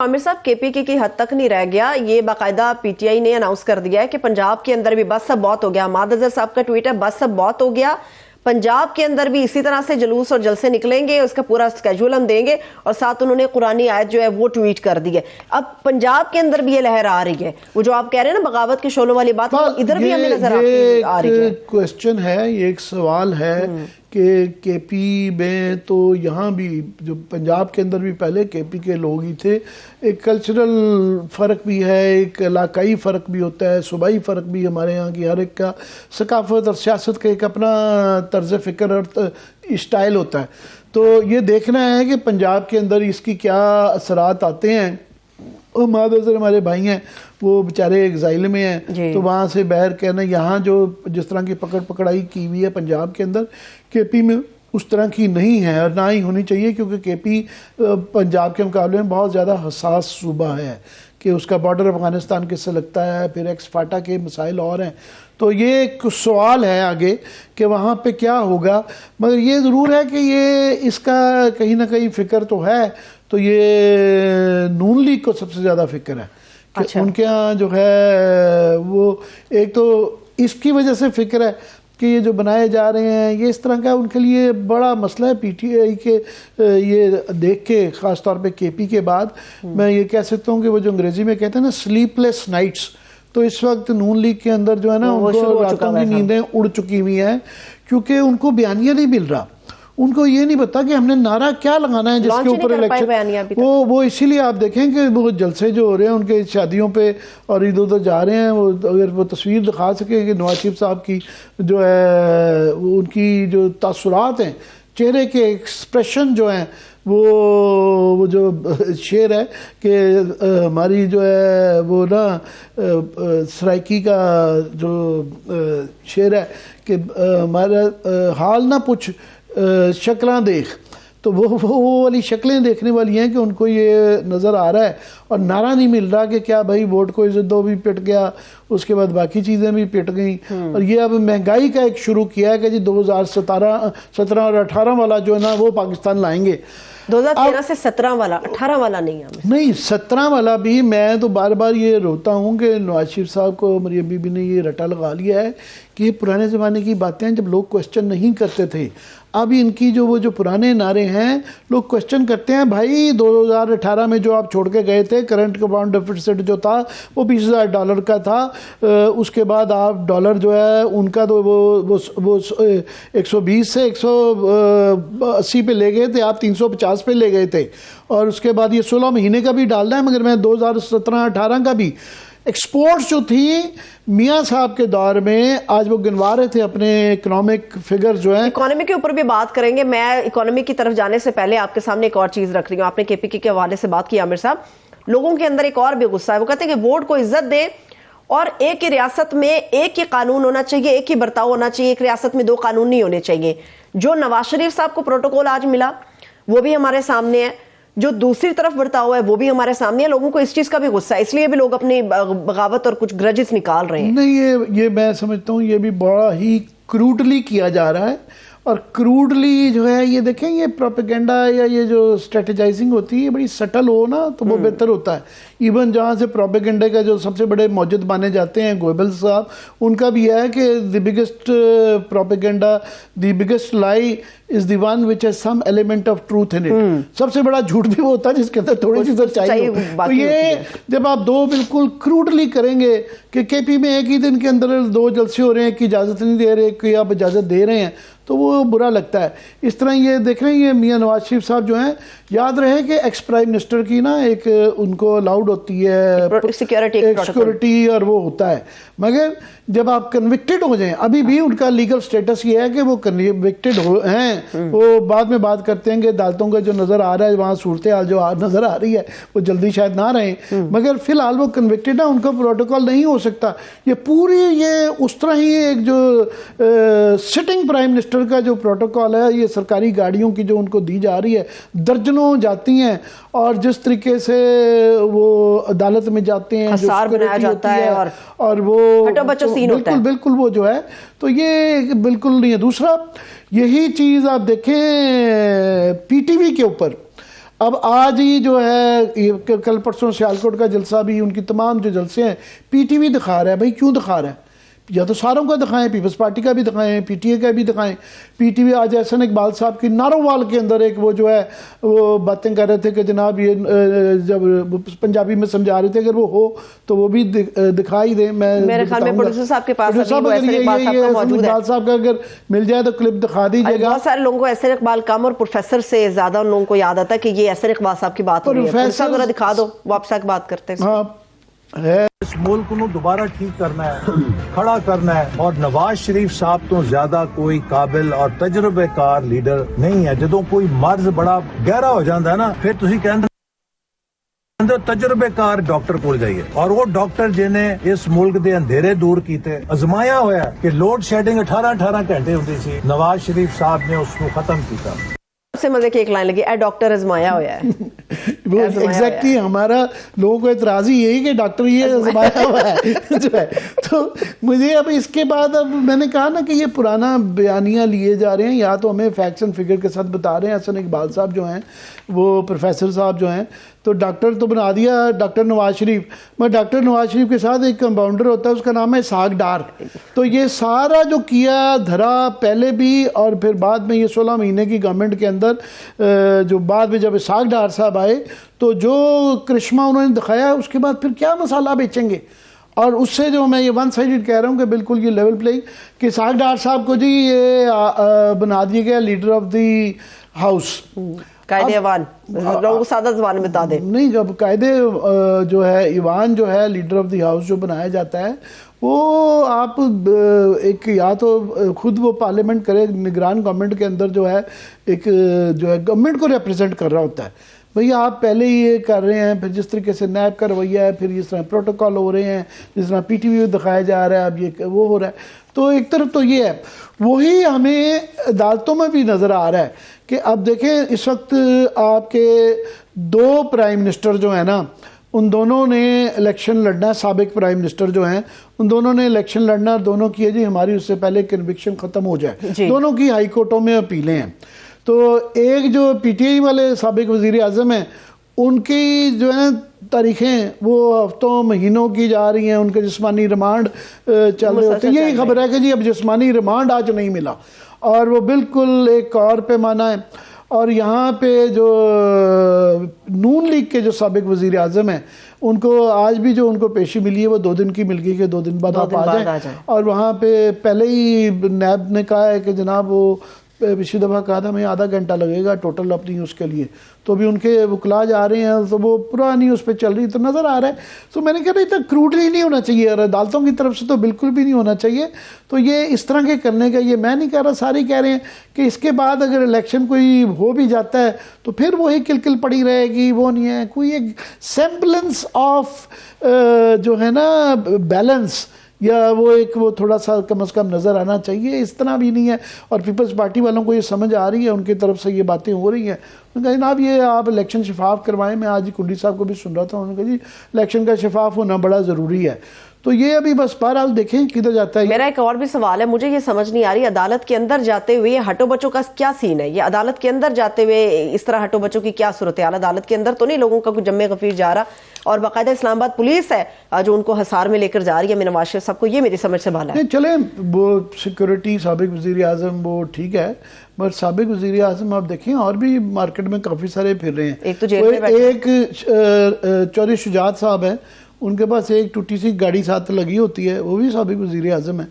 आमिर साहब, केपीके की हद तक नहीं रह गया, ये बाकायदा पीटीआई ने अनाउंस कर दिया है कि पंजाब के अंदर भी बस अब बहुत हो गया। हमाद अजहर साहब का ट्वीट है, बस अब बहुत हो गया, पंजाब के अंदर भी इसी तरह से जुलूस और जलसे निकलेंगे, उसका पूरा स्केड्यूल हम देंगे। और साथ उन्होंने कुरानी आयत जो है वो ट्वीट कर दी है। अब पंजाब के अंदर भी ये लहर आ रही है, वो जो आप कह रहे हैं ना बगावत के शोलों वाली बात, वो इधर भी हमें नजर आ रही है। क्वेश्चन है, ये एक सवाल है कि केपी में तो यहाँ भी जो पंजाब के अंदर भी पहले केपी के लोग ही थे। एक कल्चरल फ़र्क भी है, एक इलाकाई फ़र्क भी होता है, सूबाई फ़र्क भी हमारे यहाँ की हर एक का सकाफत और सियासत का एक अपना तर्ज फ़िक्र और स्टाइल होता है। तो ये देखना है कि पंजाब के अंदर इसकी क्या असरात आते हैं। हमाद अजहर हमारे भाई हैं, वो बेचारे एग्जाइल में हैं, तो वहाँ से बाहर कहना, यहाँ जो जिस तरह की पकड़ाई की हुई है पंजाब के अंदर, केपी में उस तरह की नहीं है और ना ही होनी चाहिए, क्योंकि केपी पंजाब के मुकाबले में बहुत ज़्यादा हसास सूबा है कि उसका बॉर्डर अफगानिस्तान किससे लगता है, फिर एक्स फाटा के मसाइल और हैं। तो ये एक सवाल है आगे कि वहाँ पे क्या होगा। मगर ये ज़रूर है कि ये इसका कहीं ना कहीं फ़िक्र तो है, तो ये नून लीग को सबसे ज़्यादा फ़िक्र है कि अच्छा। उनके यहाँ जो है वो एक तो इसकी वजह से फ़िक्र है कि ये जो बनाए जा रहे हैं ये इस तरह का उनके लिए बड़ा मसला है। पीटीआई के ये देख के ख़ास तौर पे केपी के बाद मैं ये कह सकता हूँ कि वो जो अंग्रेज़ी में कहते हैं ना स्लीपलेस नाइट्स, तो इस वक्त नून लीग के अंदर जो है ना उनको रातों की नींदें उड़ चुकी हुई हैं, क्योंकि उनको बयानिया नहीं मिल रहा। उनको ये नहीं पता कि हमने नारा क्या लगाना है जिसके ऊपर इलेक्शन, वो इसीलिए आप देखें कि वो जलसे जो हो रहे हैं उनके शादियों पे और इधर उधर जा रहे हैं। वो अगर वो तस्वीर दिखा सकें कि नवाज शरीफ साहब की जो है वो उनकी जो तासुरात हैं, चेहरे के एक्सप्रेशन जो हैं, वो जो शेर है कि हमारी जो है वो ना सराइकी का जो शेर है कि हमारा हाल ना पूछ शक्लें देख, तो वो वाली शक्लें देखने वाली हैं कि उनको ये नज़र आ रहा है और नारा नहीं मिल रहा कि क्या भाई वोट को इज्जत दो भी पिट गया, उसके बाद बाकी चीज़ें भी पिट गई। और ये अब महंगाई का एक शुरू किया है कि जी 2017 और 18 वाला जो है ना वो पाकिस्तान लाएंगे। 2013 से 17 वाला, 18 वाला नहीं 17 वाला भी। मैं तो बार बार ये रोता हूँ कि नवाज शरीफ साहब को मरियम बीबी ने ये रटा लगा लिया है कि पुराने ज़माने की बातें जब लोग क्वेश्चन नहीं करते थे, अब इनकी जो पुराने नारे हैं लोग क्वेश्चन करते हैं। भाई 2018 में जो आप छोड़ के गए थे, करंट अकाउंट डेफिसिट जो था वो $20,000 का था, उसके बाद आप डॉलर जो है उनका तो वो 120 से 180 पे ले गए थे, आप 350 पे ले गए थे। और उसके बाद ये 16 महीने का भी डालना है, मगर मैं 2017-18 का भी एक्सपोर्ट्स जो थी मियाँ साहब के दौर में, आज वो गिनवा रहे थे अपने इकोनॉमिक फिगर जो है। इकोनॉमी के ऊपर भी बात करेंगे। मैं इकोनॉमी की तरफ जाने से पहले आपके सामने एक और चीज रख रही हूँ। आपने केपीके के हवाले से बात की आमिर साहब, लोगों के अंदर एक और भी गुस्सा है। वो कहते हैं कि वोट को इज्जत दे और एक ही रियासत में एक ही कानून होना चाहिए, एक ही बर्ताव होना चाहिए, एक रियासत में दो कानून नहीं होने चाहिए। जो नवाज शरीफ साहब को प्रोटोकॉल आज मिला वो भी हमारे सामने है, जो दूसरी तरफ बर्ताव है वो भी हमारे सामने है। लोगों को इस चीज का भी गुस्सा है, इसलिए भी लोग अपनी बगावत और कुछ ग्रजेस निकाल रहे हैं। नहीं, ये मैं समझता हूँ ये भी बड़ा ही क्रूडली किया जा रहा है। और क्रूडली जो है ये देखें, ये प्रोपेगेंडा या ये जो स्ट्रेटेजाइजिंग होती है बड़ी सटल हो ना तो वो बेहतर होता है। इवन जहाँ से प्रोपेगेंडा का जो सबसे बड़े मौजूद माने जाते हैं गोएबल्स साहब, उनका भी है कि the biggest propaganda, the biggest lie is the one which has some element of truth in it. सबसे बड़ा झूठ भी वो होता है जिसके अंदर थोड़ी सी सच्चाई हो। तो ये जब आप दो बिल्कुल क्रूडली करेंगे कि केपी में एक ही दिन के अंदर 2 जलसे हो रहे हैं कि इजाज़त नहीं दे रहे कि आप इजाज़त दे रहे हैं, तो वो बुरा लगता है। इस तरह ये देख रहे हैं, ये मियाँ नवाज शरीफ साहब जो हैं, याद रहे कि एक्स प्राइम मिनिस्टर की ना एक उनको अलाउड होती है सिक्योरिटी और वो होता है, मगर जब आप कन्विक्टेड हो जाएं, अभी भी उनका लीगल स्टेटस ये है कि वो कन्विक्टेड हैं। वो बाद में बात करते हैं कि अदालतों का जो नज़र आ रहा है वहाँ सूरत हाल जो नज़र आ रही है वो जल्दी शायद ना रहे, मगर फिलहाल वो कन्विक्टेड है, उनका प्रोटोकॉल नहीं हो सकता। ये पूरी ये उस तरह ही एक जो सिटिंग प्राइम मिनिस्टर का जो प्रोटोकॉल है, ये सरकारी गाड़ियों की जो उनको दी जा रही है, दर्जनों जाती हैं और जिस तरीके से वो अदालत में जाते हैं, जो बनाया जाता है और वो बिल्कुल वो जो है, तो ये बिल्कुल नहीं है। दूसरा यही चीज़ आप देखें पीटीवी के ऊपर, अब आज ही जो है कल परसों सियालकोट का जलसा भी, उनकी तमाम जो जलसे हैं पीटीवी दिखा रहा है। भाई क्यों दिखा रहा है? या तो सारों का दिखाएं, पीपल्स पार्टी का भी दिखाएं, पीटीए का भी दिखाएं। पीटीवी आज एहसन इकबाल साहब की नारोवाल के अंदर एक वो जो है वो बातें कर रहे थे कि जनाब ये जब पंजाबी में समझा रहे थे, अगर वो हो तो वो भी दिखाई दे। मैं मेरे ख्याल में प्रोड्यूसर साहब के पास इकबाल साहब का अगर मिल जाए तो क्लिप दिखा दीजिएगा। बहुत सारे लोगों को एहसन इकबाल कम और प्रोफेसर से ज्यादा उन लोगों को याद आता है कि ये एहसन इकबाल साहब की बात हो रही है। प्रोफेसर दिखा दो, वापस आके बात करते हैं। है इस मुल्क को दोबारा ठीक करना है, खड़ा करना है, और नवाज शरीफ साहब तो ज्यादा कोई काबिल और तजुर्बेकार लीडर नहीं है। जदों कोई मर्ज बड़ा गहरा हो जाता है ना, फिर तुसी कहंदे तजुर्बेकार डॉक्टर कोल जाइए, और वो डॉक्टर जिन्हें इस मुल्क के अंधेरे दूर किए, अजमाया होया कि लोड शेडिंग 18-18 घंटे होती सी, नवाज शरीफ साहब ने उसको खत्म किया। सबसे मजे की एक लाइन लगी, डॉक्टर आजमाया हुआ है। वो एग्जैक्टली हमारा लोगों को एतराज ही यही कि डॉक्टर ये आजमाया हुआ है जो है। तो मुझे अब इसके बाद अब मैंने कहा ना कि ये पुराना बयानियाँ लिए जा रहे हैं, या तो हमें फैक्ट्स एंड फिगर के साथ बता रहे हैं। हसन इकबाल साहब जो हैं, वो प्रोफेसर साहब जो हैं, तो डॉक्टर तो बना दिया डॉक्टर नवाज शरीफ, मगर डॉक्टर नवाज शरीफ के साथ एक कंपाउंडर होता है, उसका नाम है इसहाक डार। तो ये सारा जो किया धरा पहले भी और फिर बाद में, ये 16 महीने की गवर्नमेंट के अंदर जो बाद में जब इसहाक डार साहब आए तो जो करिश्मा उन्होंने दिखाया, उसके बाद फिर क्या मसाला बेचेंगे। और उससे जो मैं ये वन साइडेड कह रहा हूँ कि बिल्कुल ये लेवल प्लेइंग कि इसहाक डार साहब को जी ये बना दिया गया लीडर ऑफ द हाउस, कायदे ईवान, लोगों को सादा ज़बान में बता दें। नहीं, जब कायदे जो है ईवान जो है लीडर ऑफ द हाउस जो बनाया जाता है, वो आप एक या तो खुद वो पार्लियामेंट करे, निगरान गवर्नमेंट के अंदर जो है एक जो है गवर्नमेंट को रिप्रेजेंट कर रहा होता है। भैया आप पहले ही ये कर रहे हैं, फिर जिस तरीके से नैब का रवैया है, फिर जिस तरह प्रोटोकॉल हो रहे हैं, जिस तरह पीटीवी में दिखाया जा रहा है, अब ये वो हो रहा है। तो एक तरफ तो ये है, वही हमें अदालतों में भी नज़र आ रहा है कि अब देखें इस वक्त आपके 2 प्राइम मिनिस्टर जो है ना, उन दोनों ने इलेक्शन लड़ना, साबिक प्राइम मिनिस्टर जो हैं उन दोनों ने इलेक्शन लड़ना, दोनों की है जी हमारी उससे पहले कन्विक्शन ख़त्म हो जाए। दोनों की हाई कोर्टों में अपीलें हैं। तो एक जो पीटीआई वाले साबिक वज़ीर आज़म हैं, उनकी जो है तारीखें वो हफ्तों महीनों की जा रही हैं, उनके जिस्मानी रिमांड चल रहे होते हैं। यही खबर है कि जी अब जिस्मानी रिमांड आज नहीं मिला, और वो बिल्कुल एक और पैमाना है। और यहाँ पे जो नून लीग के जो साबिक वज़ीर आज़म हैं, उनको आज भी जो उनको पेशी मिली है वो 2 दिन की मिल गई कि 2 दिन बाद आप आ जाए। और वहाँ पे पहले ही नैब ने कहा है कि जनाब वो पिछली दफ़ा कहा था हमें आधा घंटा लगेगा टोटल अपनी उसके लिए, तो भी उनके वकला जा रहे हैं, तो वो पुरानी उस पर चल रही, तो नज़र आ रहा है। तो मैंने कहा इतना क्रूडली नहीं होना चाहिए, और अदालतों की तरफ से तो बिल्कुल भी नहीं होना चाहिए। तो ये इस तरह के करने का, ये मैं नहीं कह रहा, सारे कह रहे हैं कि इसके बाद अगर इलेक्शन कोई हो भी जाता है तो फिर वही किलकिल पड़ी रहेगी, वो नहीं है कोई एक सेम्बलेंस ऑफ जो है ना बैलेंस, या वो थोड़ा सा कम से कम नज़र आना चाहिए। इस तरह भी नहीं है, और पीपल्स पार्टी वालों को ये समझ आ रही है, उनकी तरफ से ये बातें हो रही हैं। उन्होंने कहा जनाब ये आप इलेक्शन शफाफ करवाएं। मैं आज कुंडी साहब को भी सुन रहा था, उन्होंने कहा जी इलेक्शन का शफाफ होना बड़ा ज़रूरी है। तो ये अभी बस बहरहाल देखें किधर जाता है। मेरा एक और भी सवाल है, मुझे ये समझ नहीं आ रही, अदालत के अंदर जाते हुए हटो बच्चों का क्या सीन है? ये अदालत के अंदर जाते हुए इस तरह हटो बच्चों की क्या सूरत हाल? अदालत के अंदर तो नहीं लोगों का कुछ जम्मे गफीर जा रहा, और बाकायदा इस्लामाबाद पुलिस है जो उनको हसार में लेकर जा रही है नवाज शरीफ साहब को। ये मेरी समझ से बाहर है। चले वो सिक्योरिटी साबिक वज़ीर आज़म वो ठीक है, मगर साबिक वज़ीर आज़म आप देखें और भी मार्केट में काफ़ी सारे फिर रहे हैं। एक तो जेल में बैठे, एक चौधरी शुजात साहब है, उनके पास एक टूटी सी गाड़ी साथ लगी होती है, वो भी साबिक वज़ीर आज़म है।